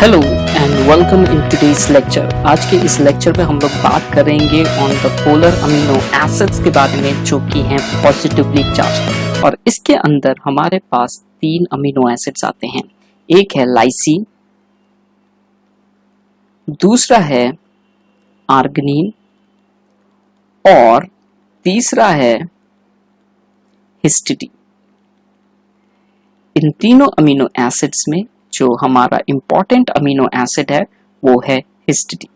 Hello and welcome in today's lecture. आज के इस लेक्चर में हम लोग बात करेंगे on the polar amino acids के बारे में जो कि हैं पॉजिटिवली चार्ज। और इसके अंदर हमारे पास तीन अमीनो एसिड्स आते हैं। एक है लाइसीन, दूसरा है आर्गिनिन और तीसरा है हिस्टिडीन। इन तीनों अमीनो एसिड्स में जो हमारा इंपॉर्टेंट अमीनो एसिड है वो है हिस्टिडीन।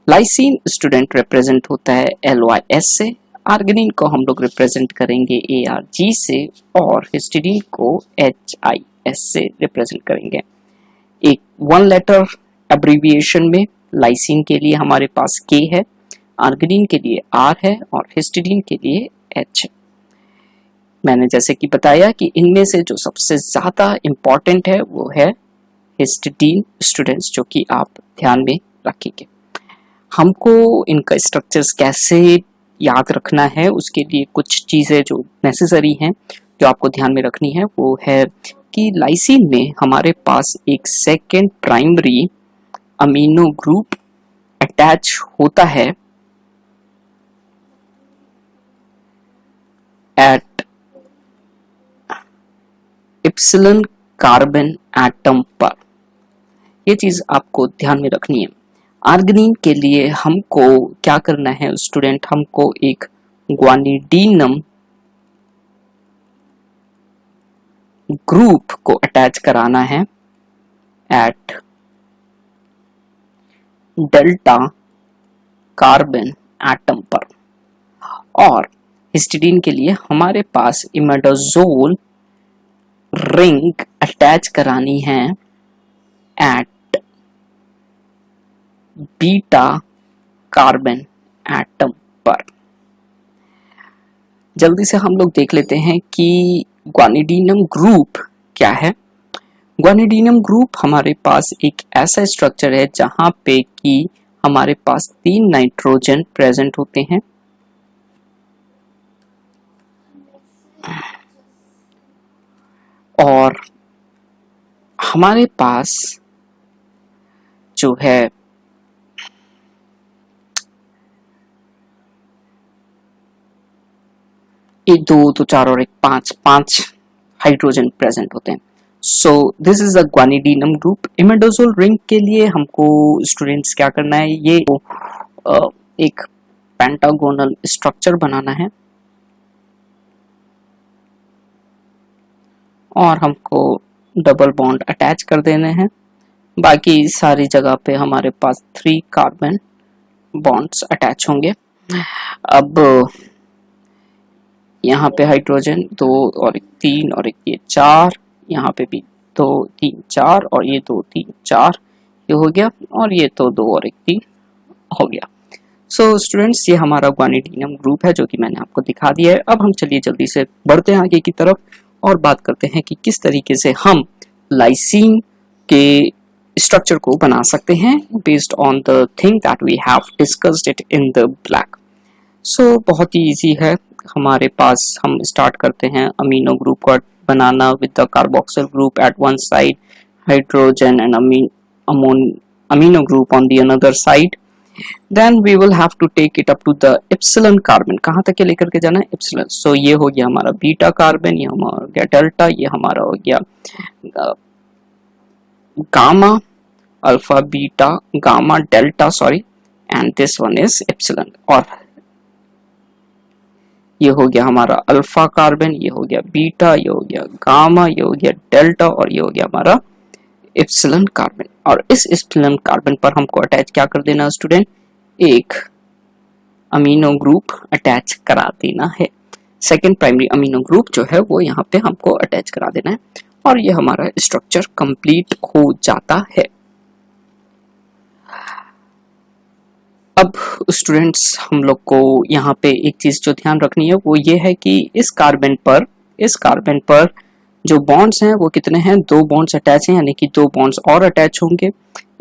लाइसीन स्टूडेंट रिप्रेजेंट होता है LYS से, आर्गिनिन को हम लोग रिप्रेजेंट करेंगे ARG से और हिस्टिडीन को HIS से रिप्रेजेंट करेंगे। एक वन लेटर एब्रिविएशन में लाइसीन के लिए हमारे पास K है, आर्गिनिन के लिए R है और हिस्टिडीन के लिए H है। मैंने जैसे कि बताया कि इनमें से जो सबसे ज़्यादा इम्पॉर्टेंट है वो है हिस्टिडीन स्टूडेंट्स, जो कि आप ध्यान में रखेंगे। हमको इनका स्ट्रक्चर्स कैसे याद रखना है उसके लिए कुछ चीज़ें जो नेसेसरी हैं जो आपको ध्यान में रखनी है वो है कि लाइसीन में हमारे पास एक second primary amino group attach होता है एट एप्सिलॉन कार्बन एटम पर। ये चीज आपको ध्यान में रखनी है। आर्गिनिन के लिए हमको क्या करना है स्टूडेंट, हमको एक ग्वानिडीनम ग्रुप को अटैच कराना है एट डेल्टा कार्बन एटम पर। और हिस्टिडीन के लिए हमारे पास इमेडाजोल रिंग अटैच करानी है एट बीटा कार्बन एटम पर। जल्दी से हम लोग देख लेते हैं कि ग्वानिडीनम ग्रुप क्या है। ग्वानिडीनम ग्रुप हमारे पास एक ऐसा स्ट्रक्चर है जहां पे कि हमारे पास 3 नाइट्रोजन प्रेजेंट होते हैं और हमारे पास जो है एक दो तो चार और एक पांच हाइड्रोजन प्रेजेंट होते हैं। So this is a guanidinium group. Imidazole ring के लिए हमको स्टूडेंट्स क्या करना है, ये एक पेंटागोनल स्ट्रक्चर बनाना है और हमको डबल बॉन्ड अटैच कर देने हैं। बाकी सारी जगह पे हमारे पास 3 कार्बन बॉन्ड्स अटैच होंगे। अब यहाँ पे हाइड्रोजन 2 और एक 3 और एक ये 4, यहाँ पे भी 2 3 4 और ये 2 3 4 ये हो गया और ये तो 2 और एक 3 हो गया। सो स्टूडेंट्स ये हमारा ग्वानिडीनम ग्रुप है जो कि मैंने आपको दिखा दिया है। अब हम चलिए जल्दी से बढ़ते हैं आगे की तरफ और बात करते हैं कि किस तरीके से हम लाइसीन के स्ट्रक्चर को बना सकते हैं based on the thing that we have discussed it in the black. So बहुत ही इजी है। हमारे पास हम स्टार्ट करते हैं अमीनो ग्रुप को बनाना with the carboxyl group at one side, hydrogen and amino group on the other side. Then we will have to take it up to the epsilon carbon। कहाँ तक के लेकर के जाना है? एप्सिलॉन। सो ये हो गया हमारा बीटा कार्बन, ये हमारा हो गया डेल्टा, ये हमारा हो गया gamma, alpha beta gamma delta sorry, and this one is epsilon. और ये हो गया हमारा अल्फा कार्बन, ये हो गया बीटा, ये हो गया गामा, ये हो गया डेल्टा और ये हो गया हमारा एप्सिलॉन कार्बन। और इस एप्सिलॉन कार्बन पर हमको अटैच क्या कर देना स्टूडेंट, एक अमीनो ग्रुप अटैच करा देना है। सेकेंड प्राइमरी अमीनो ग्रुप जो है वो यहाँ पे हमको अटैच करा देना है और ये हमारा स्ट्रक्चर कंप्लीट हो जाता है। अब स्टूडेंट्स हम लोग को यहाँ पे एक चीज जो ध्यान रखनी है वो ये है कि इस कार्बन पर जो बॉन्ड्स हैं वो कितने हैं, 2 बॉन्ड्स अटैच हैं, यानी कि 2 बॉन्ड्स और अटैच होंगे।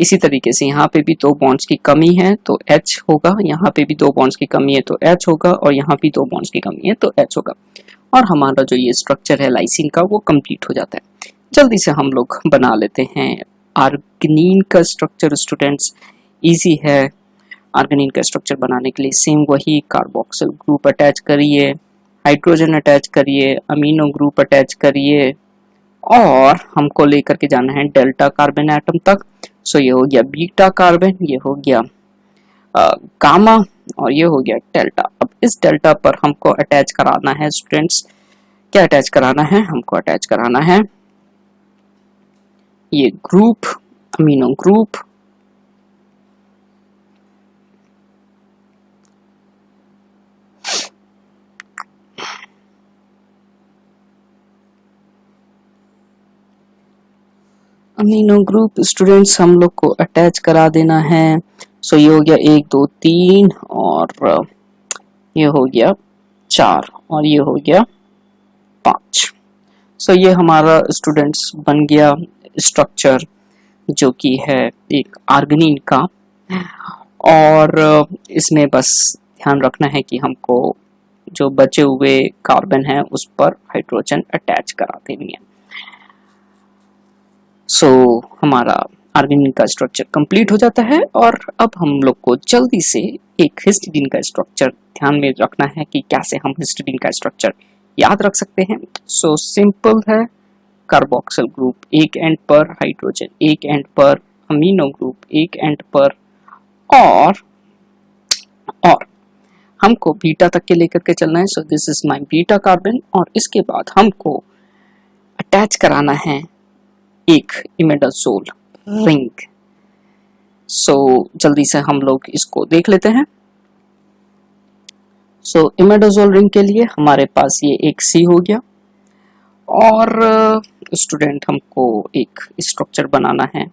इसी तरीके से यहाँ पे भी 2 बॉन्ड्स की कमी है तो H होगा, यहाँ पे भी 2 बॉन्ड्स की कमी है तो H होगा और यहाँ भी 2 बॉन्ड्स की कमी है तो H होगा। और हमारा जो ये स्ट्रक्चर है लाइसिन का वो कंप्लीट हो जाता है। जल्दी से हम लोग बना लेते हैं आर्गिनीन का स्ट्रक्चर स्टूडेंट्स इजी है आर्गिनीन का स्ट्रक्चर बनाने के लिए। सेम वही कार्बोक्सिल ग्रुप अटैच करिए, हाइड्रोजन अटैच करिए, अमीनो ग्रुप अटैच करिए और हमको लेकर के जाना है डेल्टा कार्बन एटम तक। सो ये हो गया बीटा कार्बन, ये हो गया गामा और ये हो गया डेल्टा। अब इस डेल्टा पर हमको अटैच कराना है स्टूडेंट्स, क्या अटैच कराना है? हमको अटैच कराना है ये group, amino group, amino group students हम लोग को अटैच करा देना है। सो ये हो गया 1 2 3 और ये हो गया 4 और ये हो गया 5। सो ये हमारा स्टूडेंट्स बन गया स्ट्रक्चर जो कि है एक आर्गिनीन का। और इसमें बस ध्यान रखना है कि हमको जो बचे हुए कार्बन है उस पर हाइड्रोजन अटैच करा देनी है। सो हमारा आर्गिनीन का स्ट्रक्चर कंप्लीट हो जाता है और अब हम लोग को जल्दी से एक हिस्टीडीन का स्ट्रक्चर ध्यान में रखना है कि कैसे हम हिस्टीडीन का स्ट्रक्चर याद रख सकते हैं। सो सिंपल है, कार्बोक्सिल ग्रुप एक एंड पर, हाइड्रोजन एक एंड पर, अमीनो ग्रुप एक एंड पर और हमको बीटा तक के लेकर के चलना है। सो this is my beta carbon और इसके बाद हमको अटैच कराना है एक इमेडाजोल रिंग। सो जल्दी से हम लोग इसको देख लेते हैं। सो इमेडाजोल रिंग के लिए हमारे पास ये एक सी हो गया और स्टूडेंट हमको एक स्ट्रक्चर बनाना है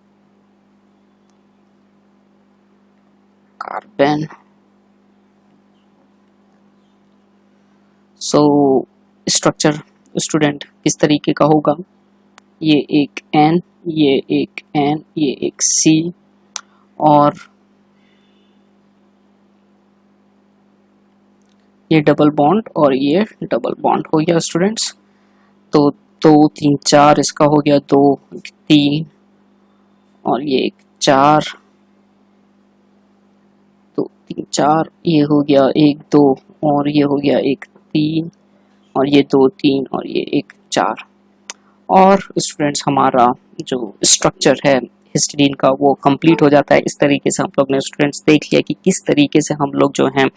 कार्बन। सो स्ट्रक्चर स्टूडेंट किस तरीके का होगा? ये एक N, ये एक N, ये एक C और ये डबल बॉन्ड और ये डबल बॉन्ड हो गया स्टूडेंट्स। तो 2 3 4 इसका हो गया 2 3 और ये एक 4, 2 3 4, ये हो गया 1 2 और ये हो गया 1 3 और ये 2 3 और ये 1 4। और स्टूडेंट्स हमारा जो स्ट्रक्चर है हिस्टीडीन का वो कंप्लीट हो जाता है। इस तरीके से हम लोग ने स्टूडेंट्स देख लिया कि किस तरीके से हम लोग जो हैं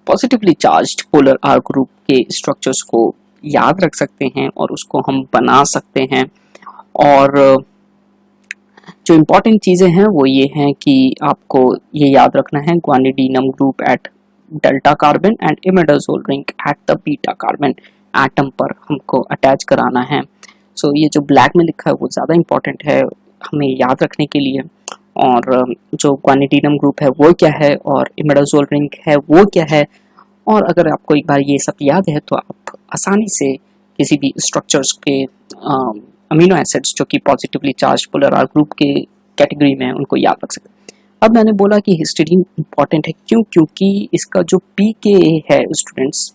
positively charged polar R group के स्ट्रक्चर्स को याद रख सकते हैं और उसको हम बना सकते हैं। और जो इम्पोर्टेंट चीज़ें हैं वो ये हैं कि आपको ये याद रखना है guanidinium group at delta carbon and imidazole ring at the beta carbon atom पर हमको अटैच कराना है। सो ये जो ब्लैक में लिखा है वो ज़्यादा इम्पोर्टेंट है हमें याद रखने के लिए। और जो ग्वानिडीनम ग्रुप है वो क्या है और इमेडाजोल रिंग है वो क्या है। और अगर आपको एक बार ये सब याद है तो आप आसानी से किसी भी स्ट्रक्चर्स के अमीनो एसिड्स जो कि positively charge polar R group के कैटेगरी में है उनको याद रख सकते हैं। अब मैंने बोला कि हिस्टीडीन इम्पॉर्टेंट है क्योंकि इसका जो pKa है स्टूडेंट्स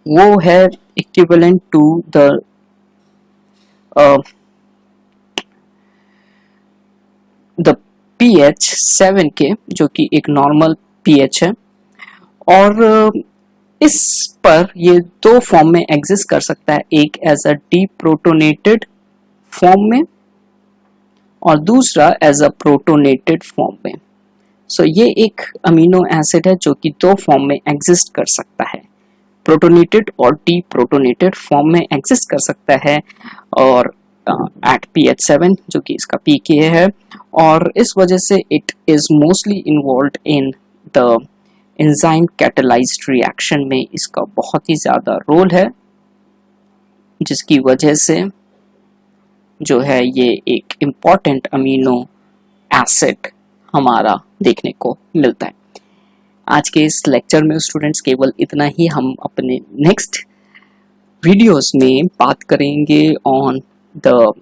वो है इक्विवेलेंट टू द pH 7 के, जो कि एक नॉर्मल pH है। और इस पर ये दो फॉर्म में एग्जिस्ट कर सकता है, एक एज अ डीप्रोटोनेटेड फॉर्म में और दूसरा एज अ प्रोटोनेटेड फॉर्म में। सो ये एक अमीनो एसिड है जो कि दो फॉर्म में एग्जिस्ट कर सकता है, प्रोटोनेटेड और डीप्रोटोनेटेड फॉर्म में एग्जिस्ट कर सकता है और एट pH 7 जो कि इसका pKa है। और इस वजह से it is mostly involved in the enzyme catalysed reaction में इसका बहुत ही ज़्यादा रोल है, जिसकी वजह से जो है ये एक इम्पॉर्टेंट अमीनो एसिड हमारा देखने को मिलता है। आज के इस लेक्चर में स्टूडेंट्स केवल इतना ही। हम अपने नेक्स्ट वीडियोस में बात करेंगे on the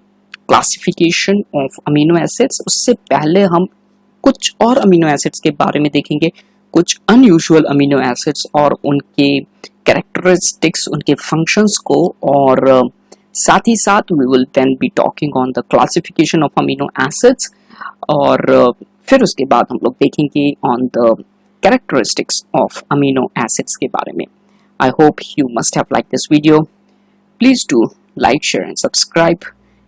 classification of amino acids. उससे पहले हम कुछ और अमीनो एसिड्स के बारे में देखेंगे, कुछ अनयूजुअल अमीनो एसिड्स और उनके कैरेक्टरिस्टिक्स, उनके फंक्शंस को, और साथ ही साथ we will then be talking on the classification of amino acids और फिर उसके बाद हम लोग देखेंगे on the characteristics of amino acids के बारे में. I hope you must have liked this video. Please do like, share and subscribe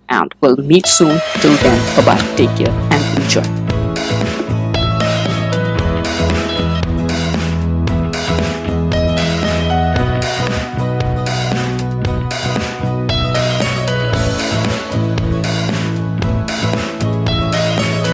and we'll meet soon. Till then, bye bye, take care and enjoy.